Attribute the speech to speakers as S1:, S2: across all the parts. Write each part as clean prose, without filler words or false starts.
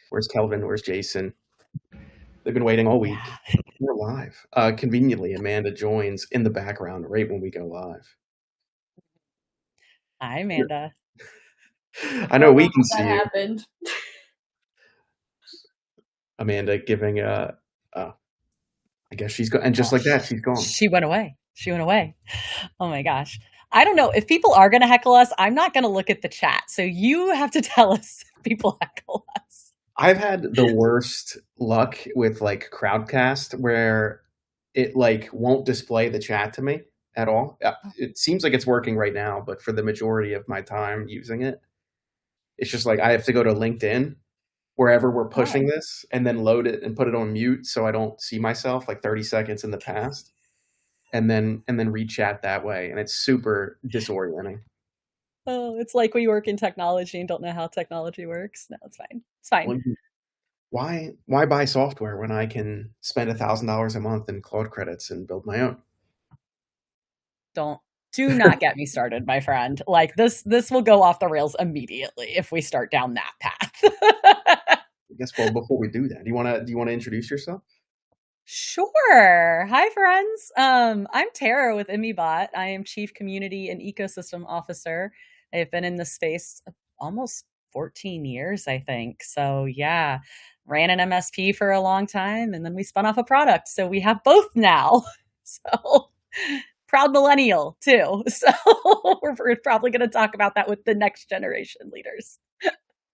S1: Where's Kelvin? Where's Jason? They've been waiting all week.
S2: Yeah.
S1: We're live. Conveniently, Amanda joins in the background right when we go live.
S2: Hi, Amanda.
S1: I know
S3: Don't
S1: we
S3: know
S1: can
S3: how
S1: see
S3: that
S1: you,
S3: happened.
S1: Amanda, giving I guess she's gone, and just
S2: Oh,
S1: like that, she's gone.
S2: she went away. She went away. Oh my gosh. I don't know. If people are going to heckle us, I'm not going to look at the chat. So you have to tell us if people heckle us.
S1: I've had the worst luck with like Crowdcast where it like won't display the chat to me at all. It seems like it's working right now, but for the majority of my time using it, it's just like I have to go to LinkedIn wherever we're pushing
S2: Oh,
S1: this and then load it and put it on mute so I don't see myself like 30 seconds in the past and then read chat that way. And it's super disorienting.
S2: oh, it's like we work in technology and don't know how technology works. No, it's fine. It's fine.
S1: Well, why buy software when I can spend $1,000 a month in Claude credits and build my own?
S2: Don't do not get me started, my friend. Like this will go off the rails immediately if we start down that path.
S1: I guess well before we do that, do you wanna introduce yourself?
S2: Sure. Hi, friends. I'm Tara with ImmyBot. I am Chief Community and Ecosystem Officer. I've been in this space almost 14 years, I think. So, yeah, ran an MSP for a long time and then we spun off a product. So, we have both now. So, proud millennial, too. So, we're probably going to talk about that with the next generation leaders.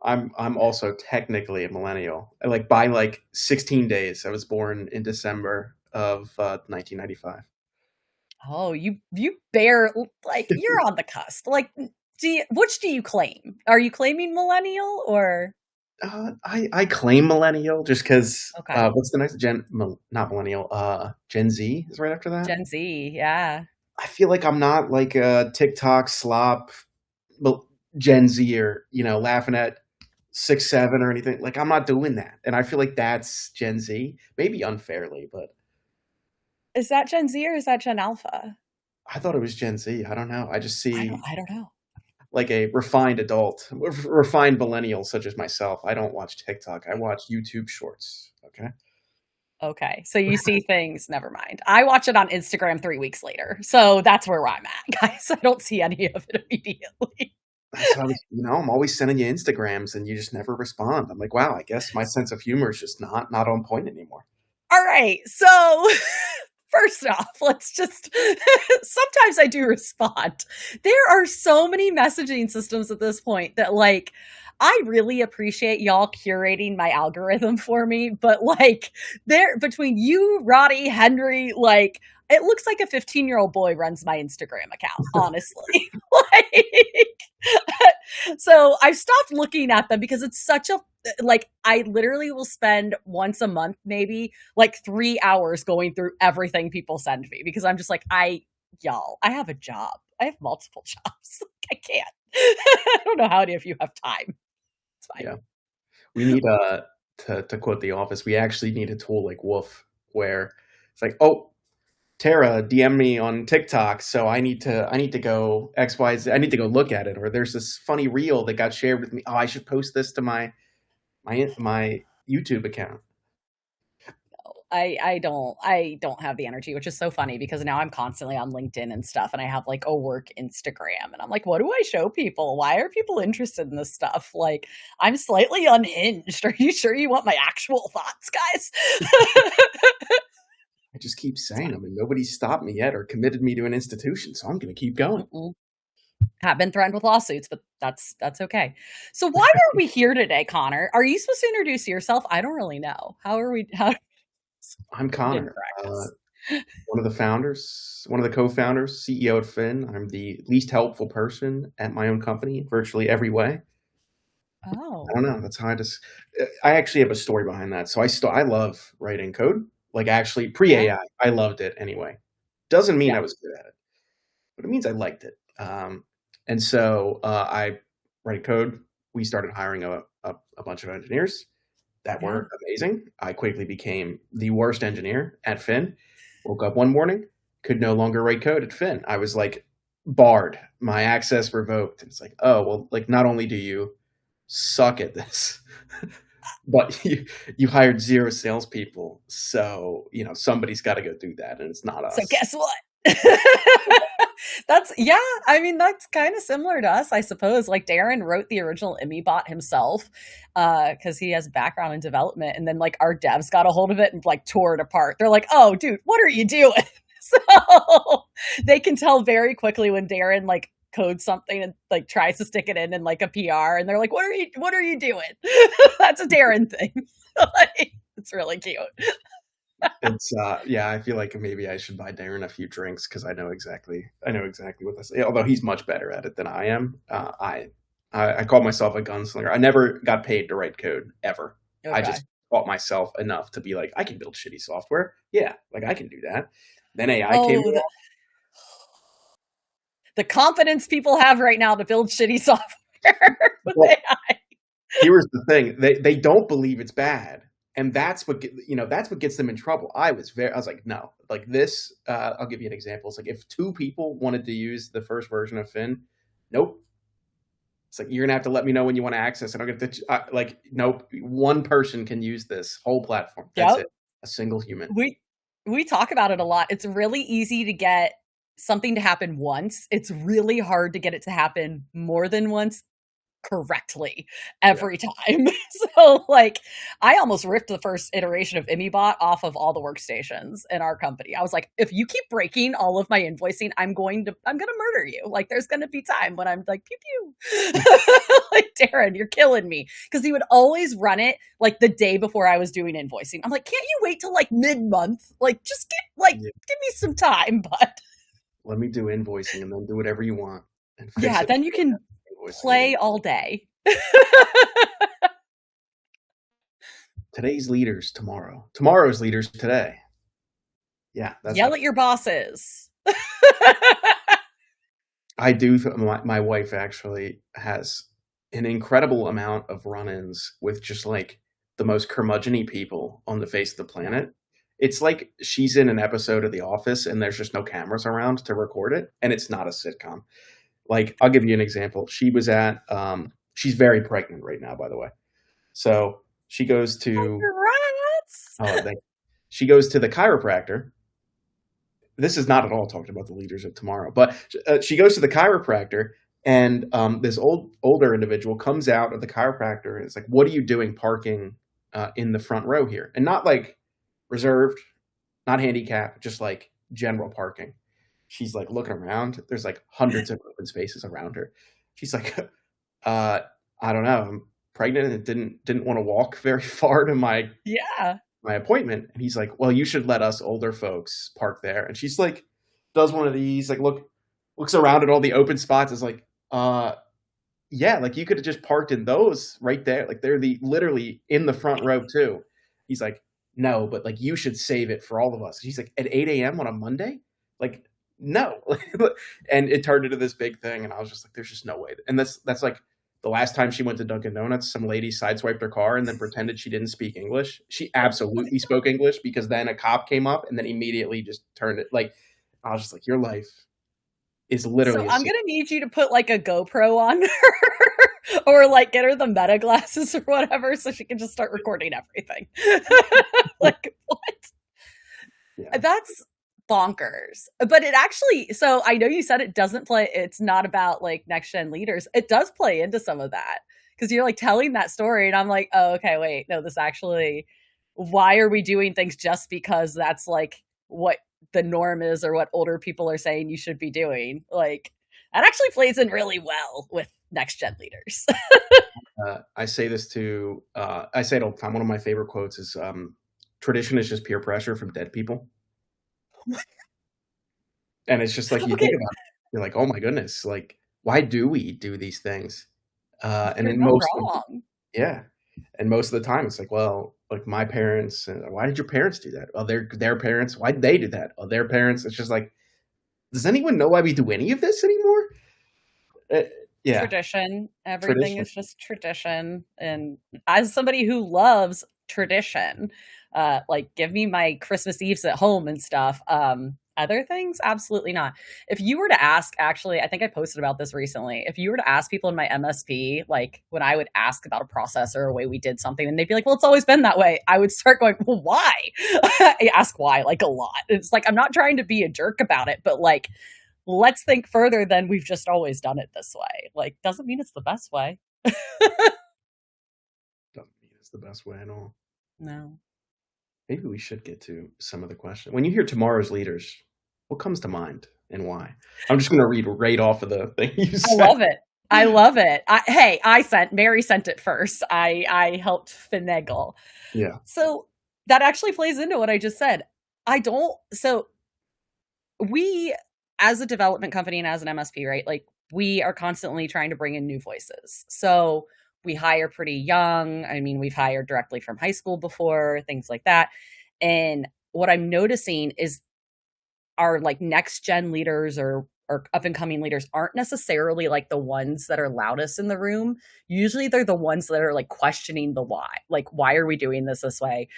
S1: I'm also technically a millennial. Like by like 16 days. I was born in December of 1995.
S2: Oh, you bear like you're on the cusp. Like, which do you claim? Are you claiming millennial or
S1: I claim millennial just because
S2: okay,
S1: what's the next not millennial, Gen Z is right after that.
S2: Gen Z? Yeah.
S1: I feel like I'm not like a TikTok slop, but Gen Z or laughing at 6'7" or anything. Like I'm not doing that, and I feel like that's Gen Z. Maybe unfairly, but
S2: Is that Gen Z or is that Gen Alpha?
S1: I thought it was Gen Z. I don't know. I just see
S2: I don't know.
S1: like a refined adult, refined millennial such as myself. I don't watch TikTok. I watch YouTube Shorts. Okay.
S2: Okay. So you see things, never mind. I watch it on Instagram 3 weeks later. So that's where I'm at, guys. I don't see any of it immediately.
S1: That's how I'm always sending you Instagrams and you just never respond. I'm like, wow, I guess my sense of humor is just not on point anymore.
S2: All right. So first off, let's just sometimes I do respond. There are so many messaging systems at this point that like I really appreciate y'all curating my algorithm for me, but like there between you, Roddy, Henry, like it looks like a 15-year-old boy runs my Instagram account, honestly. Like so I've stopped looking at them because it's such a like I literally will spend once a month maybe like 3 hours going through everything people send me because I'm just like y'all, I have a job. I have multiple jobs. I can't. I don't know how many of you have time. It's fine.
S1: Yeah. We need to quote The Office, we actually need a tool like Wolf where it's like, oh, Tara DM me on TikTok, so I need to go XYZ. I need to go look at it. Or there's this funny reel that got shared with me. Oh, I should post this to my YouTube account.
S2: I don't have the energy, which is so funny because now I'm constantly on LinkedIn and stuff and I have like a work Instagram and I'm like, what do I show people? Why are people interested in this stuff? Like, I'm slightly unhinged. Are you sure you want my actual thoughts, guys?
S1: I just keep saying them, and nobody's stopped me yet or committed me to an institution, so I'm going to keep going.
S2: Have been threatened with lawsuits, but that's okay. So why are we here today, Connor? Are you supposed to introduce yourself? I don't really know. How
S1: I'm
S2: in
S1: Connor,
S2: practice?
S1: one of the founders, one of the co-founders, CEO at Phin. I'm the least helpful person at my own company in virtually every way. I
S2: Oh,
S1: don't know. That's how I actually have a story behind that. So I love writing code. Like actually pre
S2: yeah,
S1: AI, I loved it anyway. Doesn't mean
S2: yeah,
S1: I was good at it, but it means I liked it. And so I write code. We started hiring a bunch of engineers that
S2: yeah.
S1: were amazing. I quickly became the worst engineer at Phin. Woke up one morning, could no longer write code at Phin. I was like barred, my access revoked. And it's like, oh well, like not only do you suck at this, but you hired 0 salespeople, so, somebody's gotta go do that, and it's not
S2: So
S1: us.
S2: guess what? That's yeah, I mean, that's kind of similar to us, I suppose. Like Darren wrote the original ImmyBot himself, because he has background in development, and then like our devs got a hold of it and like tore it apart. They're like, "Oh, dude, what are you doing?" So they can tell very quickly when Darren like codes something and like tries to stick it in like a PR, and they're like, "What are you doing?" That's a Darren thing. Like, it's really cute.
S1: It's, yeah, I feel like maybe I should buy Darren a few drinks because I know exactly what this. Although he's much better at it than I am. I call myself a gunslinger. I never got paid to write code ever. I
S2: Okay.
S1: just taught myself enough to be like, I can build shitty software. Yeah, like I can do that. Then AI came
S2: Oh,
S1: along.
S2: the confidence people have right now to build shitty software with
S1: Well,
S2: AI.
S1: here's the thing: they don't believe it's bad, and that's what gets them in trouble. I was like, no, like this. I'll give you an example. It's like if 2 people wanted to use the first version of Fin, nope. It's like you're gonna have to let me know when you want to access it. I'm gonna like, nope. One person can use this whole platform. That's
S2: Yep.
S1: it. A single human.
S2: We we talk about it a lot. It's really easy to get something to happen once. It's really hard to get it to happen more than once correctly
S1: Yeah.
S2: every time. So like I almost ripped the first iteration of ImmyBot off of all the workstations in our company. I was like, if you keep breaking all of my invoicing, I'm gonna murder you. Like there's gonna be time when I'm like pew pew. Like Darren, you're killing me. Because he would always run it like the day before I was doing invoicing. I'm like, can't you wait till like mid-month? Like just
S1: Yeah.
S2: give me some time, but
S1: Let me do invoicing and then do whatever you want and fix
S2: yeah,
S1: it.
S2: then you can
S1: Invoicing again.
S2: play all day.
S1: Today's leaders tomorrow. Tomorrow's leaders today. Yeah, that's how
S2: Yell at your bosses.
S1: I do. My wife actually has an incredible amount of run-ins with just like the most curmudgeon-y people on the face of the planet. It's like she's in an episode of The Office and there's just no cameras around to record it, and it's not a sitcom. Like, I'll give you an example. She's very pregnant right now, by the way. So she goes to
S2: Congrats.
S1: oh, she goes to the chiropractor. This is not at all talking about the leaders of tomorrow, but she goes to the chiropractor, and this older individual comes out of the chiropractor and it's like, "What are you doing parking in the front row here?" And not like reserved, not handicapped, just like general parking. She's like looking around. There's like hundreds of open spaces around her. She's like, uh, "I don't know. I'm pregnant and didn't want to walk very far to
S2: Yeah.
S1: my appointment." And he's like, "Well, you should let us older folks park there." And she's like, does one of these, like, looks around at all the open spots, is like, yeah, like you could have just parked in those right there. Like they're literally in the front row too. He's like, "No, but like you should save it for all of us." She's like, "At 8 a.m. on a Monday? Like, no." And it turned into this big thing. And I was just like, there's just no way. And that's like the last time she went to Dunkin' Donuts, some lady sideswiped her car and then pretended she didn't speak English. She absolutely spoke English because then a cop came up and then immediately just turned it like, I was just like, your life is
S2: So
S1: literally a
S2: I'm
S1: scene.
S2: gonna need you to put like a GoPro on her or like get her the meta glasses or whatever so she can just start recording everything. Like what?
S1: Yeah.
S2: That's bonkers. But it actually, so I know you said it doesn't play, it's not about like next gen leaders. It does play into some of that because you're like telling that story, and I'm like, oh, okay, wait, no, this actually, why are we doing things just because that's like what the norm is or what older people are saying you should be doing? Like, that actually plays in really well with next gen leaders.
S1: I say it all the time. One of my favorite quotes is, tradition is just peer pressure from dead people. And it's just like, you think
S2: Okay,
S1: about it, you're like, oh my goodness, like, why do we do these things? And
S2: you're
S1: then
S2: not
S1: most of
S2: wrong.
S1: Yeah. And most of the time, it's like, well, like my parents, why did your parents do that? Well, their parents, why did they do that? Oh, their parents. It's just like, does anyone know why we do any of this anymore? Uh, yeah,
S2: Tradition. Everything
S1: tradition.
S2: is just tradition. And as somebody who loves tradition, like give me my Christmas Eves at home and stuff. Other things? Absolutely not. If you were to ask, actually, I think I posted about this recently. If you were to ask people in my MSP, like when I would ask about a process or a way we did something, and they'd be like, well, it's always been that way, I would start going, well, why? I ask why like a lot. It's like, I'm not trying to be a jerk about it, but like, let's think further than we've just always done it this way. Like, doesn't mean it's the best way.
S1: Doesn't mean it's the best way at all.
S2: No.
S1: Maybe we should get to some of the questions. When you hear tomorrow's leaders, what comes to mind and why? I'm just going to read right off of the thing you said.
S2: I love it. I love it. Mary sent it first. I helped finagle.
S1: Yeah.
S2: So that actually plays into what I just said. So we, as a development company and as an MSP, right? Like we are constantly trying to bring in new voices. So we hire pretty young. I mean, we've hired directly from high school before, things like that. And what I'm noticing is our like next gen leaders or up and coming leaders aren't necessarily like the ones that are loudest in the room. Usually they're the ones that are like questioning the why. Like, why are we doing this way?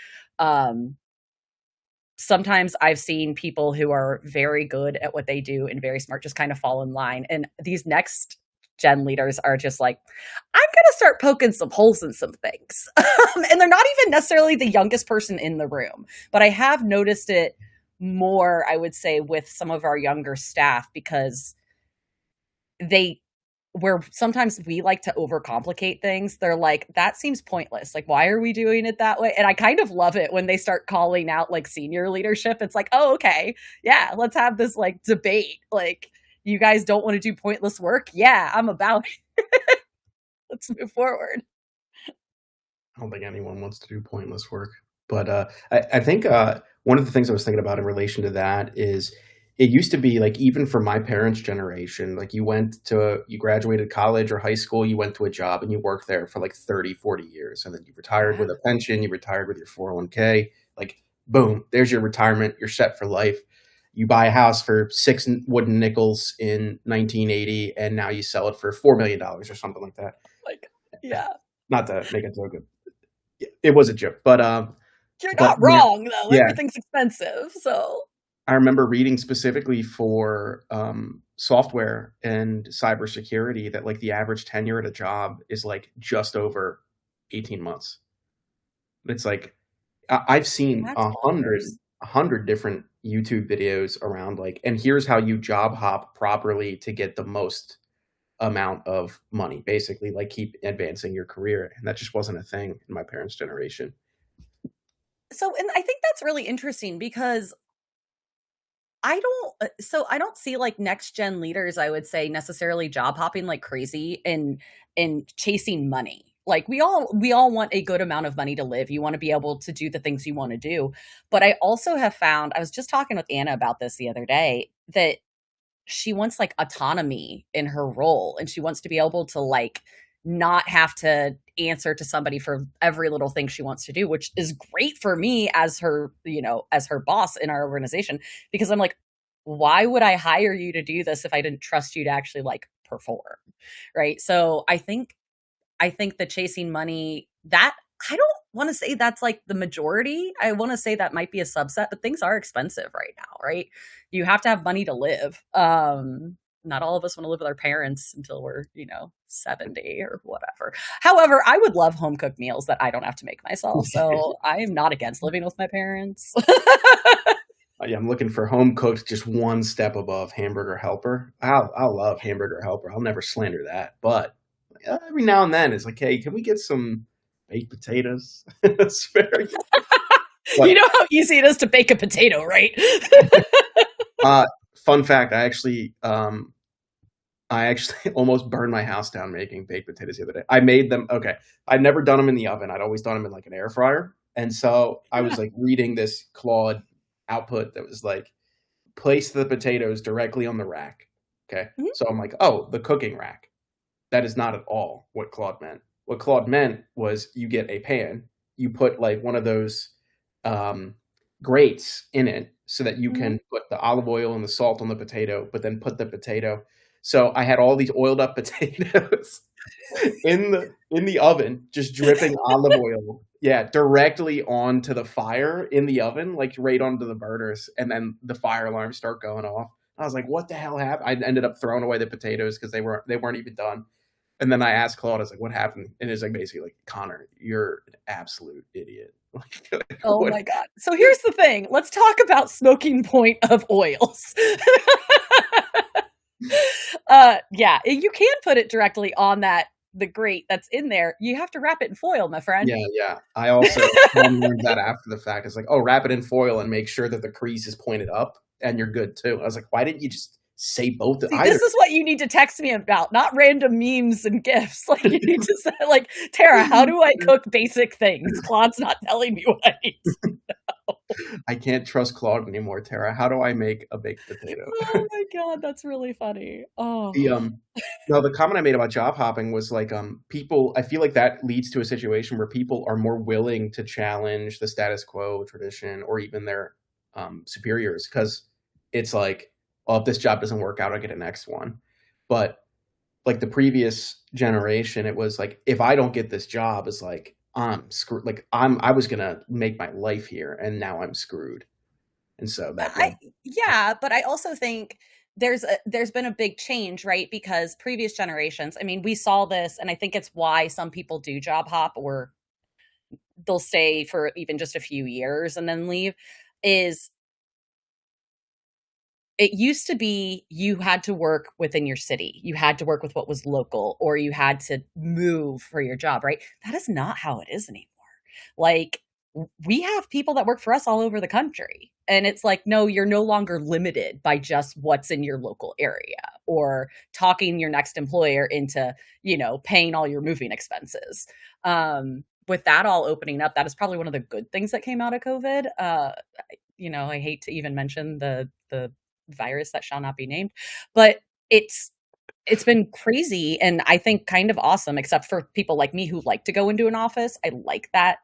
S2: Sometimes I've seen people who are very good at what they do and very smart just kind of fall in line. And these next gen leaders are just like, I'm going to start poking some holes in some things. And they're not even necessarily the youngest person in the room, but I have noticed it more, I would say, with some of our younger staff because where sometimes we like to overcomplicate things. They're like, that seems pointless. Like, why are we doing it that way? And I kind of love it when they start calling out like senior leadership. It's like, oh, okay. Yeah, let's have this like debate. Like, you guys don't want to do pointless work? Yeah, I'm about it. Let's move forward.
S1: I don't think anyone wants to do pointless work. But I think one of the things I was thinking about in relation to that is it used to be like, even for my parents' generation, like you graduated college or high school, you went to a job and you worked there for like 30, 40 years. And then you retired
S2: Yeah.
S1: with a pension, you retired with your 401k, like boom, there's your retirement. You're set for life. You buy a house for 6 wooden nickels in 1980, and now you sell it for $4 million or something like that.
S2: Like, yeah.
S1: Not to make a joke. It was a joke, but
S2: You're
S1: but
S2: not wrong, though.
S1: yeah,
S2: Everything's expensive. So,
S1: I remember reading specifically for software and cybersecurity that like the average tenure at a job is like just over 18 months. It's like I've seen
S2: that's
S1: a
S2: bonkers.
S1: hundred different YouTube videos around like, and here's how you job hop properly to get the most amount of money, basically like keep advancing your career. And that just wasn't a thing in my parents' generation.
S2: So, and I think that's really interesting because I don't see like next gen leaders, I would say, necessarily job hopping like crazy and chasing money. Like we all want a good amount of money to live. You want to be able to do the things you want to do. But I also have found, I was just talking with Anna about this the other day, that she wants like autonomy in her role and she wants to be able to like not have to answer to somebody for every little thing she wants to do, which is great for me as her, as her boss in our organization, because I'm like, why would I hire you to do this if I didn't trust you to actually like perform? Right. So I think the chasing money, that I don't want to say that's like the majority. I want to say that might be a subset, but things are expensive right now, right? You have to have money to live. Not all of us want to live with our parents until we're, 70 or whatever. However, I would love home cooked meals that I don't have to make myself. So I am not against living with my parents.
S1: Yeah, I'm looking for home cooked, just one step above hamburger helper. I'll love hamburger helper. I'll never slander that, but every now and then it's like, hey, can we get some baked potatoes? It's very.
S2: You
S1: But
S2: know how easy it is to bake a potato, right?
S1: fun fact, I actually almost burned my house down making baked potatoes the other day. I made them. Okay, I'd never done them in the oven. I'd always done them in like an air fryer, and so I was
S2: Yeah.
S1: like reading this Claude output that was like, place the potatoes directly on the rack. Okay.
S2: Mhm.
S1: So I'm like, oh, the cooking rack. That is not at all what Claude meant. What Claude meant was you get a pan, you put like one of those um, grates in it so that you
S2: Mhm.
S1: can put the olive oil and the salt on the potato, but then put the potato. So I had all these oiled up potatoes. in the oven, just dripping olive oil. Yeah, directly onto the fire in the oven, like right onto the burners, and then the fire alarms start going off. I was like, "What the hell happened?" I ended up throwing away the potatoes because they weren't even done. And then I asked Claude, I was like, "What happened?" And it's like basically like, "Connor, you're an absolute idiot." Like,
S2: Oh
S1: what?
S2: my god. So here's the thing. Let's talk about smoking point of oils. Yeah, you can put it directly on the grate that's in there. You have to wrap it in foil, my friend.
S1: Yeah, yeah. I also learned that after the fact. It's like, oh, wrap it in foil and make sure that the crease is pointed up, and you're good too. I was like, why didn't you just say both
S2: See,
S1: either?
S2: this is what you need to text me about, not random memes and gifs. Like you need to say, like, Tara, how do I cook basic things? Claude's not telling me what I need to know.
S1: I can't trust Claude anymore, Tara. How do I make a baked potato?
S2: Oh my god, that's really funny. Oh.
S1: The no, the comment I made about job hopping was like people. I feel like that leads to a situation where people are more willing to challenge the status quo, tradition, or even their superiors because it's like, oh, if this job doesn't work out, I'll get a next one. But like the previous generation, it was like if I don't get this job, it's like I'm screwed. Like I was gonna make my life here, and now I'm screwed. And so that
S2: I
S1: led.
S2: Yeah, but I also think there's been a big change, right? Because previous generations, I mean, we saw this, and I think it's why some people do job hop or they'll stay for even just a few years and then leave, is it used to be you had to work within your city. You had to work with what was local, or you had to move for your job, right? That is not how it is anymore. Like, we have people that work for us all over the country. And it's like, no, you're no longer limited by just what's in your local area or talking your next employer into, paying all your moving expenses. With that all opening up, that is probably one of the good things that came out of COVID. I hate to even mention the virus that shall not be named, but it's it's been crazy and I think kind of awesome, except for people like me who like to go into an office. I like that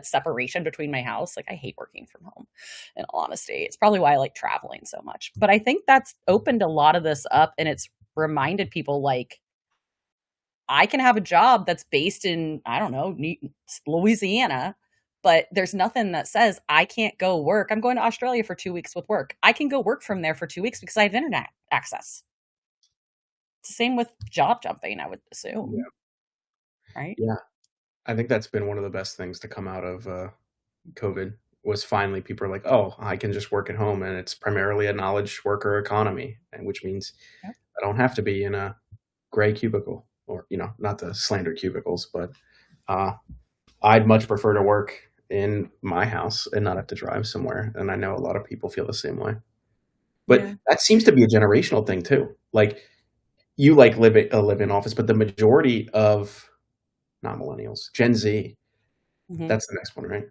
S2: separation between my house. Like I hate working from home, in all honesty. It's probably why I like traveling so much. But I think that's opened a lot of this up and it's reminded people like I can have a job that's based in, I don't know, Louisiana, but there's nothing that says I can't go work. I'm going to Australia for 2 weeks with work. I can go work from there for 2 weeks because I have internet access. It's the same with job jumping, I would assume,
S1: Yeah,
S2: right?
S1: yeah. I think that's been one of the best things to come out of COVID was finally people are like, oh, I can just work at home, and it's primarily a knowledge worker economy, and which means
S2: Yep.
S1: I don't have to be in a gray cubicle, or not to slander cubicles, but uh, I'd much prefer to work in my house and not have to drive somewhere. And I know a lot of people feel the same way. But
S2: Yeah.
S1: that seems to be a generational thing too. Like you like live in office, but the majority of not millennials, Gen Z,
S2: Mhm.
S1: that's the next one, right?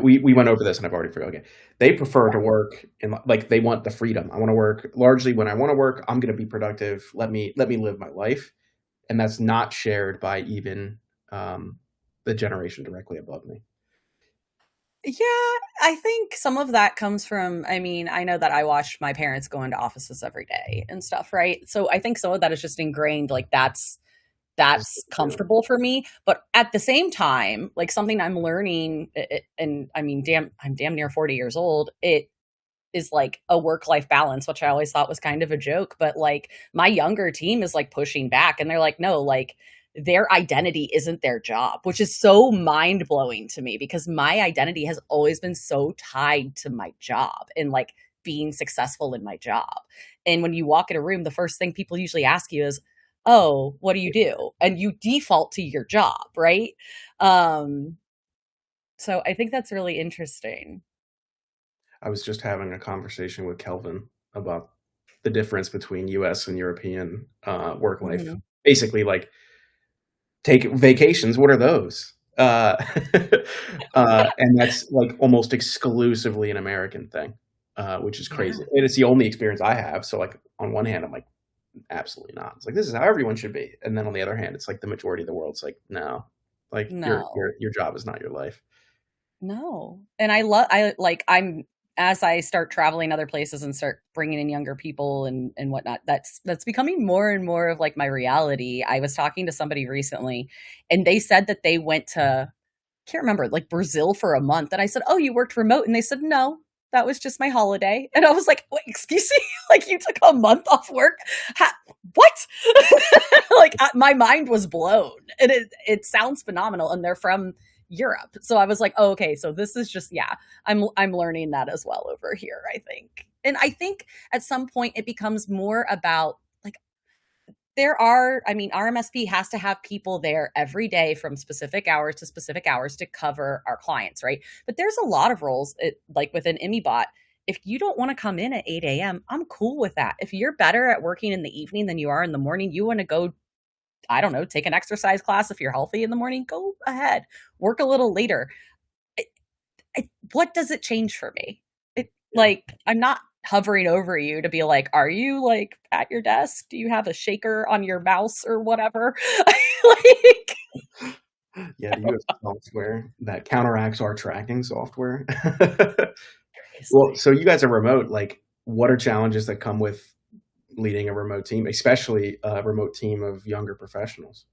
S1: We went over this and I've already forgot. Okay, they prefer
S2: Yeah.
S1: to work in like they want the freedom. I want to work largely when I want to work. I'm going to be productive. Let me live my life, and that's not shared by even um, the generation directly above me.
S2: Yeah, I think some of that comes from, I mean, I know that I watch my parents go into offices every day and stuff, right? So I think some of that is just ingrained, like
S1: Just
S2: that's
S1: yeah,
S2: comfortable for me. But at the same time, like something I'm learning, and I mean, I'm damn near 40 years old. It is like a work life balance, which I always thought was kind of a joke. But like my younger team is like pushing back and they're like, no, like their identity isn't their job, which is so mind blowing to me because my identity has always been so tied to my job and like being successful in my job. And when you walk in a room, the first thing people usually ask you is, oh, what do you do? And you default to your job, right? Um, so I think that's really interesting.
S1: I was just having a conversation with Kelvin about the difference between US and European work life.
S2: Mhm.
S1: Basically, like take vacations. What are those? And that's like almost exclusively an American thing, which is crazy.
S2: Yeah.
S1: And it's the only experience I have. So, like, on one hand, I'm like, absolutely not. It's like this is how everyone should be. And then on the other hand, it's like the majority of the world's like, no, like your
S2: No.
S1: your your job is not your life.
S2: No. And I love I like I'm as I start traveling other places and start bringing in younger people and whatnot, that's becoming more and more of like my reality. I was talking to somebody recently, and they said that they went to, can't remember, like Brazil for a month. And I said, "Oh, you worked remote?" And they said, "No, that was just my holiday." And I was like, "Wait, excuse me? Like you took a month off work? What?" Like my mind was blown. And it sounds phenomenal. And they're from Europe. So I was like, "Oh, okay. So this is just, yeah, I'm learning that as well over here, I think." And I think at some point it becomes more about like I mean, our MSP has to have people there every day from specific hours to cover our clients, right? But there's a lot of roles, like within ImmyBot. If you don't want to come in at 8 a.m., I'm cool with that. If you're better at working in the evening than you are in the morning, you want to go, I don't know, take an exercise class if you're healthy in the morning, go ahead, work a little later. What does it change for me?
S1: Yeah.
S2: Like, I'm not hovering over you to be like, "Are you like at your desk? Do you have a shaker on your mouse or whatever?" Like,
S1: Yeah, do you have software that counteracts our tracking software? Well,
S2: seriously.
S1: so you guys are remote, like, what are challenges that come with leading a remote team, especially a remote team of younger professionals?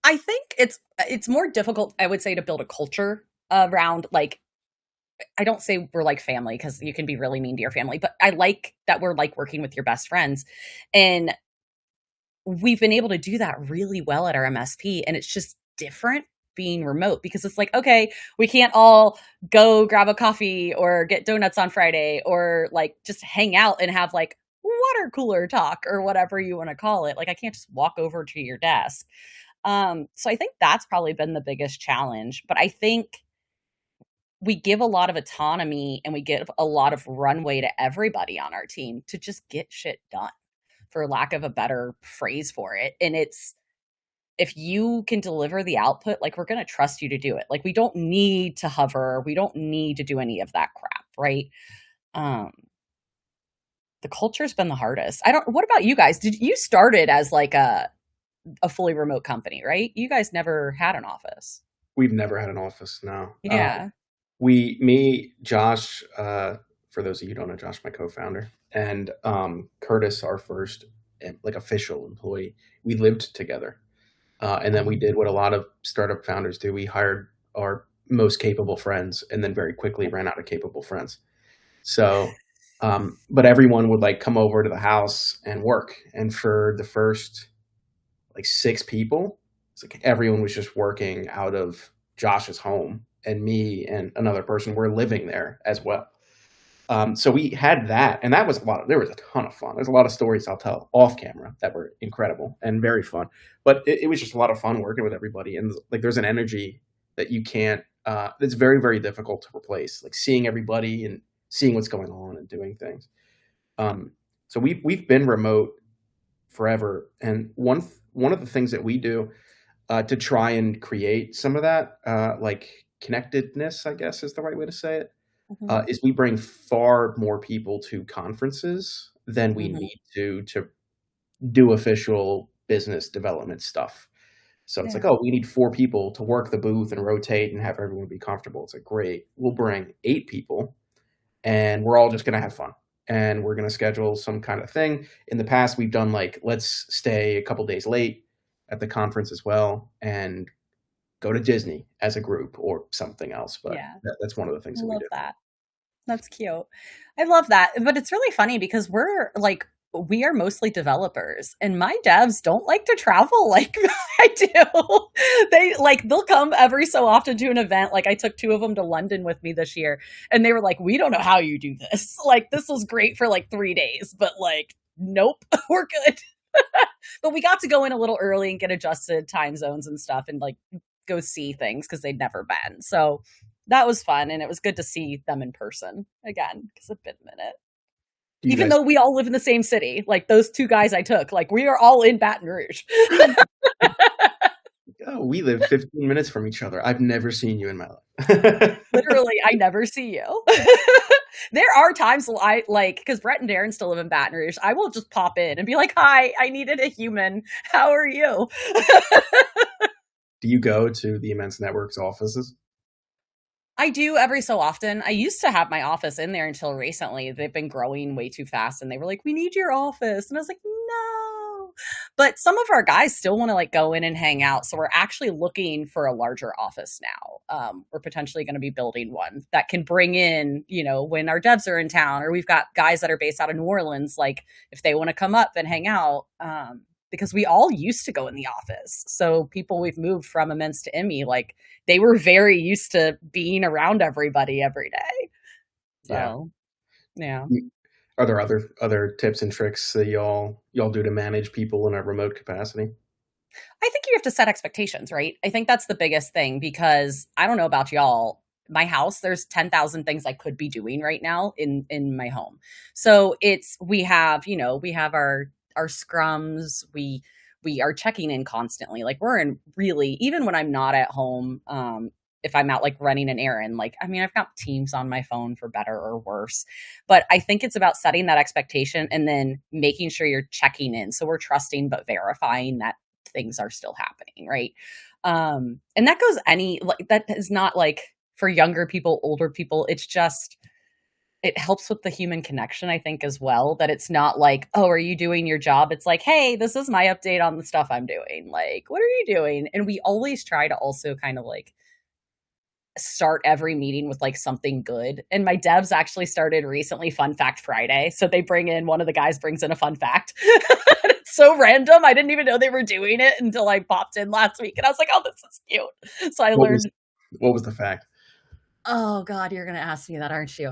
S2: I think it's more difficult, I would say, to build a culture around like, I don't say we're like family because you can be really mean to your family, but I like that we're like working with your best friends. And we've been able to do that really well at our MSP, and it's just different being remote because it's like, okay, we can't all go grab a coffee or get donuts on Friday or like just hang out and have like water cooler talk or whatever you want to call it. Like I can't just walk over to your desk. So I think that's probably been the biggest challenge, but I think we give a lot of autonomy and we give a lot of runway to everybody on our team to just get shit done, for lack of a better phrase for it. And it's, if you can deliver the output, like we're going to trust you to do it. Like we don't need to hover, we don't need to do any of that crap, right? Um the culture's been the hardest. I don't, what about you guys? Did you started as like a fully remote company, right? You guys never had an office.
S1: We've never had an office, no.
S2: Yeah.
S1: Josh, for those of you who don't know, Josh, my co-founder, and Curtis, our first like official employee, we lived together. And then we did what a lot of startup founders do. We hired our most capable friends and then very quickly ran out of capable friends. So, but everyone would like come over to the house and work. And for the first like 6 people, it's like everyone was just working out of Josh's home, and me and another person were living there as well. So we had that, and that was a lot. There was a ton of fun. There's a lot of stories I'll tell off camera that were incredible and very fun. But it was just a lot of fun working with everybody, and like there's an energy that you can't. It's very very difficult to replace. Like seeing everybody and seeing what's going on and doing things. Um, so we've been remote forever, and one of the things that we do to try and create some of that like connectedness, I guess is the right way to say it,
S2: Mhm.
S1: is we bring far more people to conferences than we
S2: Mhm.
S1: need to do official business development stuff. So it's like,
S2: Yeah.
S1: oh, we need 4 people to work the booth and rotate and have everyone be comfortable. It's like, great, we'll bring 8 people and we're all just going to have fun. And we're going to schedule some kind of thing. In the past, we've done like, let's stay a couple days late at the conference as well and go to Disney as a group or something else. But
S2: Yeah.
S1: that's one of the
S2: I
S1: things that we
S2: love
S1: do.
S2: that. That's cute. I love that. But it's really funny because we're like, we are mostly developers and my devs don't like to travel like I do. They like, they'll come every so often to an event. Like I took 2 of them to London with me this year and they were like, "We don't know how you do this." Like this was great for like 3 days, but like, nope, we're good. But we got to go in a little early and get adjusted time zones and stuff and like go see things because they'd never been. So that was fun. And it was good to see them in person again because it's been a minute.
S1: Do you
S2: Even
S1: guys?
S2: though we all live in the same city, like those 2 guys I took, like we are all in Baton Rouge.
S1: Oh, we live 15 minutes from each other. I've never seen you in my life.
S2: Literally, I never see you. There are times I like, because Brett and Darren still live in Baton Rouge. I will just pop in and be like, "Hi, I needed a human. How are you?"
S1: Do you go to the Immense Networks offices?
S2: I do every so often. I used to have my office in there until recently. They've been growing way too fast and they were like, "We need your office." And I was like, "No." But some of our guys still want to like go in and hang out. So we're actually looking for a larger office now. We're potentially going to be building one that can bring in, when our devs are in town, or we've got guys that are based out of New Orleans, like if they want to come up and hang out. Because we all used to go in the office. So people we've moved from Immense to Emmy, like they were very used to being around everybody every day.
S1: Yeah.
S2: So, yeah.
S1: Are there other tips and tricks that y'all do to manage people in a remote capacity?
S2: I think you have to set expectations, right? I think that's the biggest thing because I don't know about y'all. My house, there's 10,000 things I could be doing right now in my home. So we have our scrums, we are checking in constantly. Like we're in really, even when I'm not at home, if I'm out like running an errand, like I mean, I've got Teams on my phone for better or worse. But I think it's about setting that expectation and then making sure you're checking in. So we're trusting but verifying that things are still happening, right? And that goes that is not like for younger people, older people. It's just it helps with the human connection, I think, as well. That it's not like, oh, are you doing your job? It's like, hey, this is my update on the stuff I'm doing. Like, what are you doing? And we always try to also kind of like start every meeting with like something good. And my devs actually started recently Fun Fact Friday. So they bring in one of the guys brings in a fun fact. It's so random. I didn't even know they were doing it until I popped in last week and I was like, oh, this is cute. So I
S1: What was
S2: learned.
S1: what was the fact?
S2: Oh God, you're gonna ask me that, aren't you?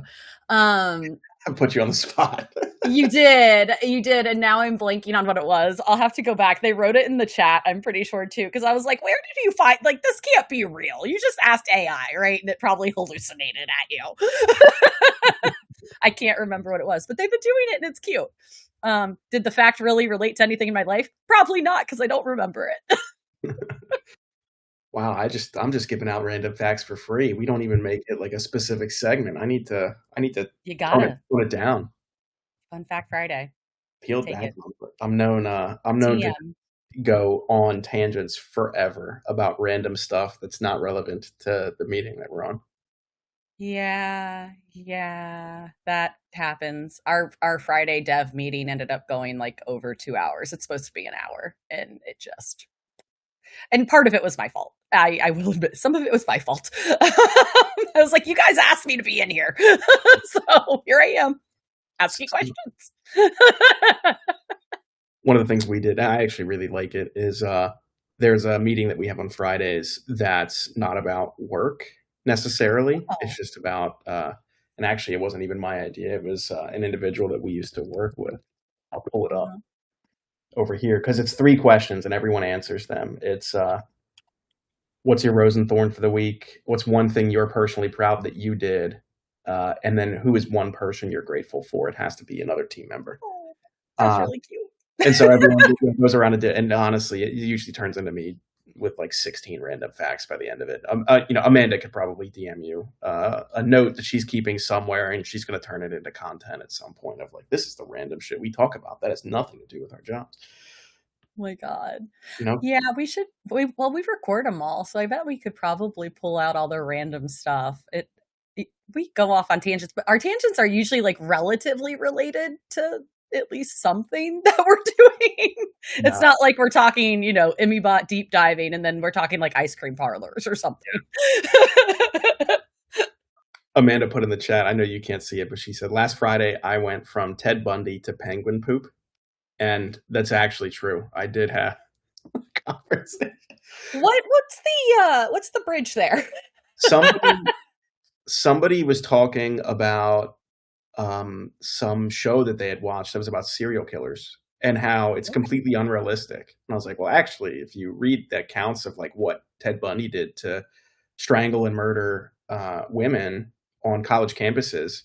S2: Um
S1: I put you on the spot.
S2: You did. You did. And now I'm blanking on what it was. I'll have to go back. They wrote it in the chat, I'm pretty sure too. Cause I was like, where did you find like this can't be real? You just asked AI, right? And it probably hallucinated at you. I can't remember what it was, but they've been doing it and it's cute. Did the fact really relate to anything in my life? Probably not, because I don't remember it.
S1: Wow, I'm just giving out random facts for free. We don't even make it like a specific segment. I need to
S2: You
S1: tone it down.
S2: Fun Fact Friday.
S1: Peel it
S2: Take
S1: back.
S2: it.
S1: I'm known to
S2: TM.
S1: go on tangents forever about random stuff that's not relevant to the meeting that we're on.
S2: Yeah, that happens. Our Friday dev meeting ended up going like over 2 hours. It's supposed to be an hour, and it just and part of it was my fault. I will admit some of it was my fault. I was like, you guys asked me to be in here, so here I am asking questions.
S1: One of the things we did, I actually really like it, is there's a meeting that we have on Fridays that's not about work necessarily. It's
S2: Oh,
S1: just about, and actually, it wasn't even my idea. It was an individual that we used to work with. I'll pull it up
S2: uh-huh.
S1: over here because it's 3 questions and everyone answers them. It's what's your rose and thorn for the week? What's one thing you're personally proud that you did? And then who is one person you're grateful for? It has to be another team member.
S2: Oh, that's
S1: Uh,
S2: really cute.
S1: and so everyone goes around and honestly, it usually turns into me with like 16 random facts by the end of it. Amanda could probably DM you a note that she's keeping somewhere, and she's going to turn it into content at some point of like, this is the random shit we talk about that has nothing to do with our jobs.
S2: Oh my God.
S1: You know,
S2: Yeah, we should. We record them all, so I bet we could probably pull out all the random stuff. We go off on tangents, but our tangents are usually like relatively related to at least something that we're doing. It's
S1: yeah.
S2: not like we're talking, ImmyBot deep diving, and then we're talking like ice cream parlors or something.
S1: Amanda put in the chat. I know you can't see it, but she said last Friday I went from Ted Bundy to penguin poop, and that's actually true. I did have a conversation.
S2: What's the bridge there?
S1: Somebody was talking about some show that they had watched that was about serial killers and how it's completely unrealistic. And I was like, well, actually, if you read the accounts of like what Ted Bundy did to strangle and murder women on college campuses,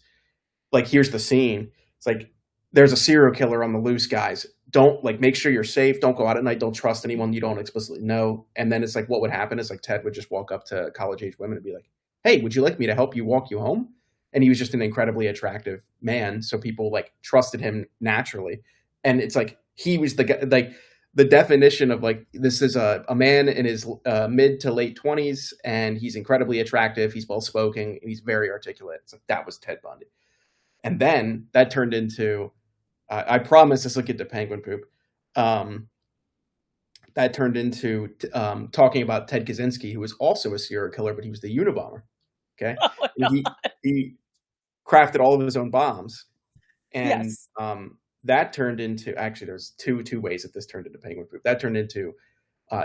S1: like here's the scene. It's like there's a serial killer on the loose, guys. Don't like make sure you're safe. Don't go out at night. Don't trust anyone you don't explicitly know. And then it's like what would happen is like Ted would just walk up to college age women and be like, hey, would you like me to help you walk you home? And he was just an incredibly attractive man. So people like trusted him naturally. And it's like he was the guy, like the definition of like this is a man in his mid to late 20s, and he's incredibly attractive. He's well spoken. He's very articulate. So that was Ted Bundy, and then that turned into I promise this will get to penguin poop. Um, that turned into talking about Ted Kaczynski, who was also a serial killer, but he was the Unabomber. Okay,
S2: Oh my
S1: and
S2: God.
S1: he crafted all of his own bombs, and
S2: Yes.
S1: that turned into actually there's two ways that this turned into penguin poop. That turned into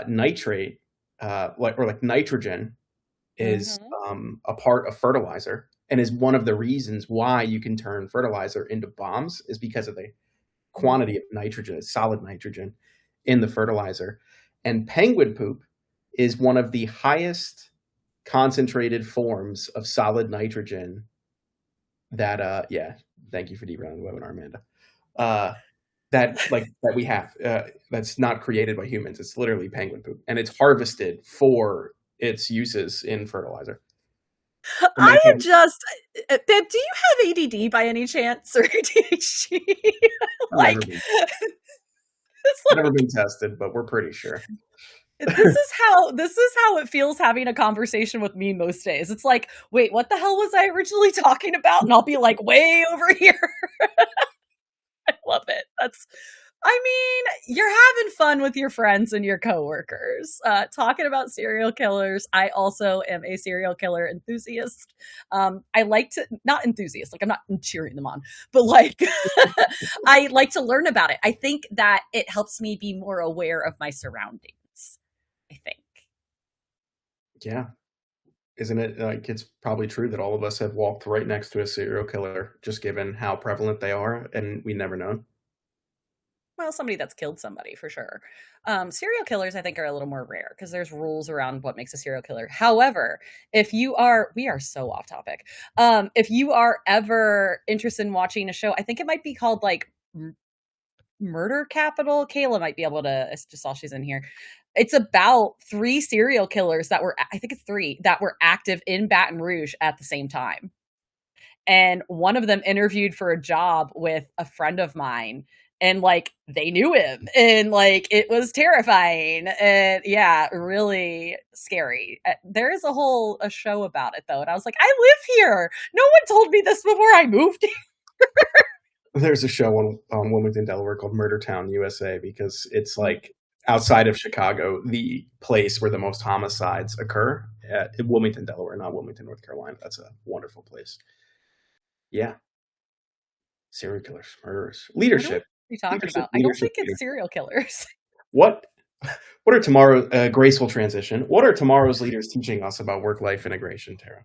S1: nitrate, like nitrogen is
S2: Hmm.
S1: a part of fertilizer, and is one of the reasons why you can turn fertilizer into bombs is because of the quantity of nitrogen, solid nitrogen, in the fertilizer. And penguin poop is one of the highest concentrated forms of solid nitrogen that yeah, thank you for derailing the webinar, Amanda. That we have that's not created by humans. It's literally penguin poop, and it's harvested for its uses in fertilizer. And
S2: I
S1: they
S2: am
S1: can
S2: just, babe, do you have ADD by any chance or ADHD?
S1: never
S2: Like,
S1: been
S2: it's
S1: never
S2: like
S1: been tested, but we're pretty sure.
S2: this is how it feels having a conversation with me most days. It's like, wait, what the hell was I originally talking about? And I'll be like, way over here. I love it. I mean, you're having fun with your friends and your coworkers, talking about serial killers. I also am a serial killer enthusiast. I like to, not enthusiast, like I'm not cheering them on, but like I like to learn about it. I think that it helps me be more aware of my surroundings. I think.
S1: Yeah, isn't it like it's probably true that all of us have walked right next to a serial killer, just given how prevalent they are, and we never known.
S2: Well, somebody that's killed somebody for sure. Serial killers, I think, are a little more rare because there's rules around what makes a serial killer. However, if you are, we are so off topic. If you are ever interested in watching a show, I think it might be called like Murder Capital. Kayla might be able to, it's just all she's in here. It's about three serial killers that were, I think it's three, that were active in Baton Rouge at the same time. And one of them interviewed for a job with a friend of mine, and like they knew him, and like it was terrifying, and yeah, really scary. There is a show about it though, and I was like, I live here, no one told me this before I moved here.
S1: There's a show on Wilmington, Delaware called Murder Town, USA, because it's
S2: Mm.
S1: like outside of Chicago, the place where the most homicides occur in Wilmington, Delaware, not Wilmington, North Carolina. That's a wonderful place. Yeah, serial killers, murderers,
S2: I don't know what
S1: leadership,
S2: you're talking
S1: leadership,
S2: about. I don't
S1: leadership,
S2: think it's
S1: leadership.
S2: serial killers.
S1: What what are tomorrow graceful transition? What are tomorrow's leaders teaching us about work life integration, Tara?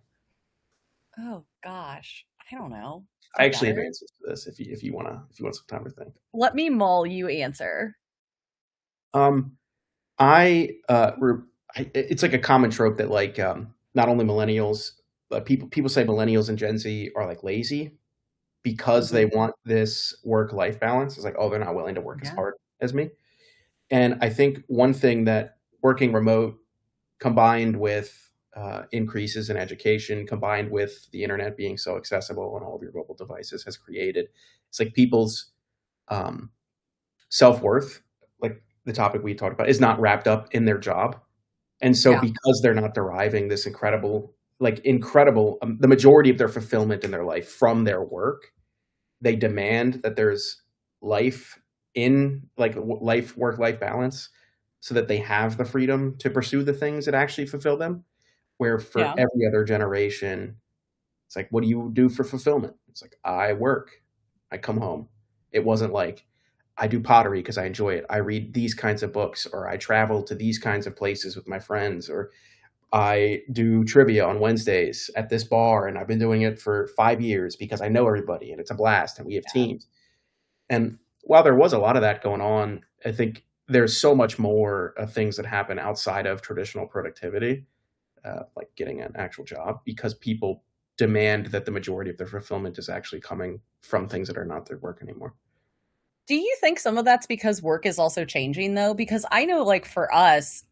S2: Oh gosh, I don't know.
S1: I
S2: Do
S1: actually have
S2: better.
S1: answers to this if you want some time to think.
S2: Let me mull. You answer.
S1: Um, I, it's like a common trope that like not only millennials, but people say millennials and Gen Z are like lazy because they
S2: Hmm.
S1: want this work life balance. It's like, oh, they're not willing to work as
S2: Yeah.
S1: hard as me. And I think one thing that working remote combined with increases in education, combined with the internet being so accessible on all of your mobile devices, has created it's like people's um, self worth, like the topic we talked about, is not wrapped up in their job. And so,
S2: Yeah.
S1: because they're not deriving this incredible, the majority of their fulfillment in their life from their work, they demand that there's life in life work life balance so that they have the freedom to pursue the things that actually fulfill them. Where for
S2: Yeah.
S1: every other generation, it's like, what do you do for fulfillment? It's like, I work, I come home. It wasn't like, I do pottery because I enjoy it. I read these kinds of books, or I travel to these kinds of places with my friends, or I do trivia on Wednesdays at this bar, and I've been doing it for 5 years because I know everybody and it's a blast and we have
S2: Yeah.
S1: teams. And while there was a lot of that going on, I think there's so much more of things that happen outside of traditional productivity, like getting an actual job, because people demand that the majority of their fulfillment is actually coming from things that are not their work anymore.
S2: Do you think some of that's because work is also changing though? Because I know like for us,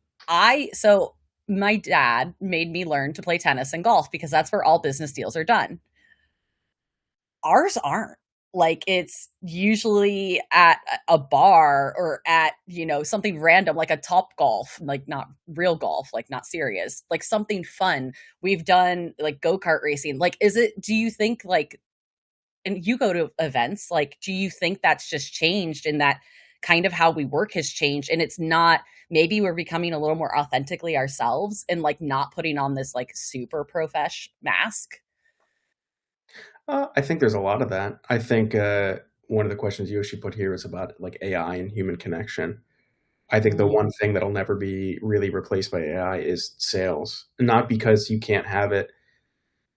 S2: so my dad made me learn to play tennis and golf because that's where all business deals are done. Ours aren't. Like it's usually at a bar or at, something random like a Top Golf, like not real golf, like not serious, like something fun. We've done like go-kart racing. Like do you think like, and you go to events, like do you think that's just changed and that kind of how we work has changed and it's not, maybe we're becoming a little more authentically ourselves and like not putting on this like super profesh mask?
S1: I think there's a lot of that. I think one of the questions Yoshi put here is about like AI and human connection. I think the
S2: Mm,
S1: one thing that'll never be really replaced by AI is sales. Not because you can't have it